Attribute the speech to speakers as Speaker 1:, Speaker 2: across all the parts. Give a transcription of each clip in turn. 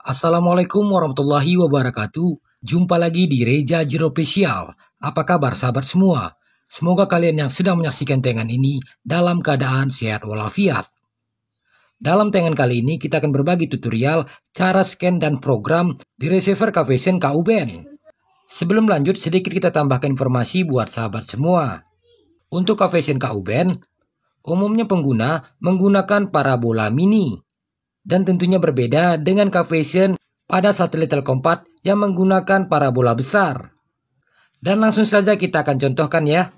Speaker 1: Assalamualaikum warahmatullahi wabarakatuh. Jumpa lagi di Reja Jero Official. Apa kabar sahabat semua? Semoga kalian yang sedang menyaksikan tayangan ini dalam keadaan sehat walafiat. Dalam tayangan kali ini kita akan berbagi tutorial cara scan dan program di receiver KVSN KUBEN. Sebelum lanjut sedikit kita tambahkan informasi buat sahabat semua. Untuk KVSN KUBEN, umumnya pengguna menggunakan parabola mini. Dan tentunya berbeda dengan KVSN pada satelit Telkom 4 yang menggunakan parabola besar. Dan langsung saja kita akan contohkan ya.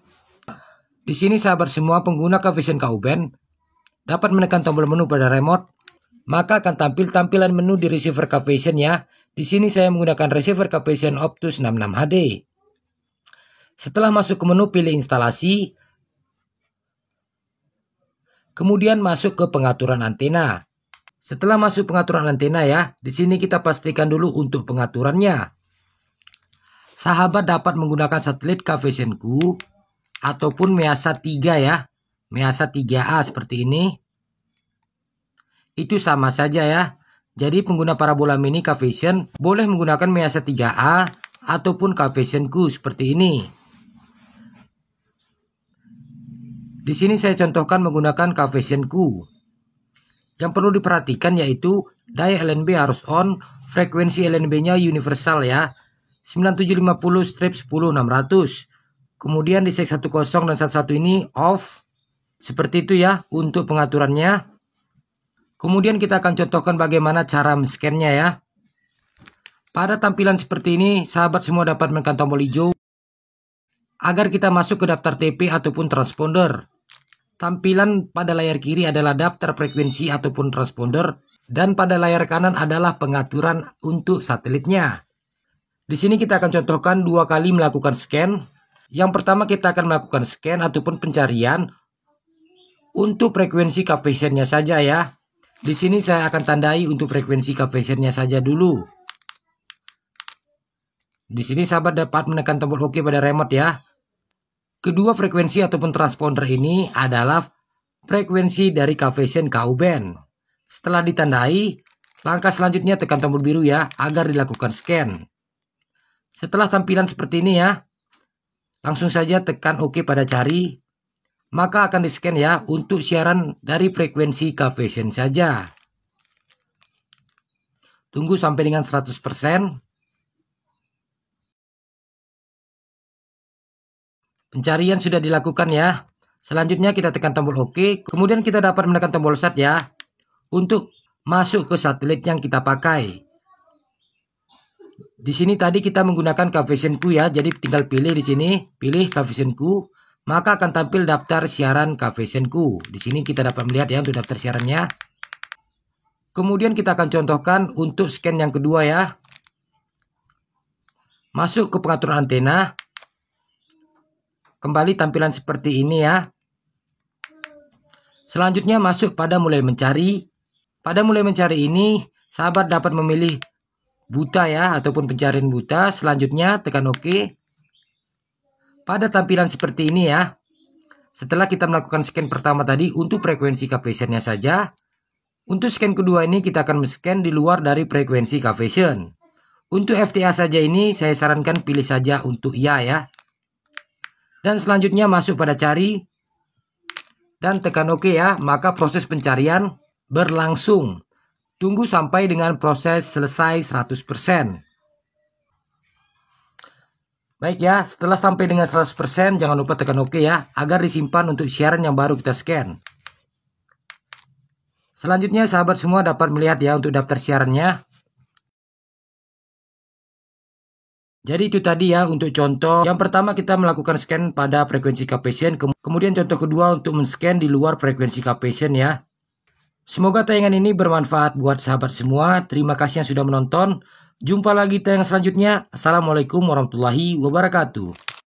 Speaker 1: Di sini sahabat semua pengguna KVSN KUBEN dapat menekan tombol menu pada remote, maka akan tampil tampilan menu di receiver KVSN ya. Di sini saya menggunakan receiver KVSN Optus 66 HD. Setelah masuk ke menu pilih instalasi, kemudian masuk ke pengaturan antena. Setelah masuk pengaturan antena ya, di sini kita pastikan dulu untuk pengaturannya. Sahabat dapat menggunakan satelit KVSN-ku ataupun Measa 3 ya. Measa 3A seperti ini. Itu sama saja ya. Jadi pengguna parabola mini KVSN boleh menggunakan Measa 3A ataupun KVSN-ku seperti ini. Di sini saya contohkan menggunakan KVSN-ku. Yang perlu diperhatikan yaitu daya LNB harus on, frekuensi LNB-nya universal ya, 9750/10600. Kemudian di seg 10 dan 11 ini off. Seperti itu ya untuk pengaturannya. Kemudian kita akan contohkan bagaimana cara men-scan-nya ya. Pada tampilan seperti ini, sahabat semua dapat menekan tombol hijau agar kita masuk ke daftar TP ataupun transponder. Tampilan pada layar kiri adalah daftar frekuensi ataupun transponder, dan pada layar kanan adalah pengaturan untuk satelitnya. Di sini kita akan contohkan 2 kali melakukan scan. Yang pertama kita akan melakukan scan ataupun pencarian untuk frekuensi KVSN-nya saja ya. Di sini saya akan tandai untuk frekuensi KVSN-nya saja dulu. Di sini sahabat dapat menekan tombol OK pada remote ya. Kedua frekuensi ataupun transponder ini adalah frekuensi dari KVSN KUBEN. Setelah ditandai, langkah selanjutnya tekan tombol biru ya agar dilakukan scan. Setelah tampilan seperti ini ya, langsung saja tekan OK pada cari. Maka akan di-scan ya untuk siaran dari frekuensi KVSN saja. Tunggu sampai dengan 100%. Pencarian sudah dilakukan ya. Selanjutnya kita tekan tombol OK. Kemudian kita dapat menekan tombol start ya. Untuk masuk ke satelit yang kita pakai. Di sini tadi kita menggunakan KVSN-ku ya. Jadi tinggal pilih di sini. Pilih KVSN-ku. Maka akan tampil daftar siaran KVSN-ku. Di sini kita dapat melihat ya untuk daftar siarannya. Kemudian kita akan contohkan untuk scan yang kedua ya. Masuk ke pengaturan antena. Kembali tampilan seperti ini ya. Selanjutnya masuk pada mulai mencari. Pada mulai mencari ini sahabat dapat memilih buta ya ataupun pencarian buta. Selanjutnya tekan OK. Pada tampilan seperti ini ya. Setelah kita melakukan scan pertama tadi untuk frekuensi KVSN-nya saja. Untuk scan kedua ini kita akan men-scan di luar dari frekuensi KVSN. Untuk FTA saja ini saya sarankan pilih saja untuk ya. Dan selanjutnya masuk pada cari dan tekan OK ya, maka proses pencarian berlangsung. Tunggu sampai dengan proses selesai 100%. Baik ya, setelah sampai dengan 100% jangan lupa tekan OK ya, agar disimpan untuk siaran yang baru kita scan. Selanjutnya sahabat semua dapat melihat ya untuk daftar siarannya. Jadi itu tadi ya untuk contoh. Yang pertama kita melakukan scan pada frekuensi KVSN. Kemudian contoh kedua untuk men-scan di luar frekuensi KVSN ya. Semoga tayangan ini bermanfaat buat sahabat semua. Terima kasih yang sudah menonton. Jumpa lagi tayangan selanjutnya. Assalamualaikum warahmatullahi wabarakatuh.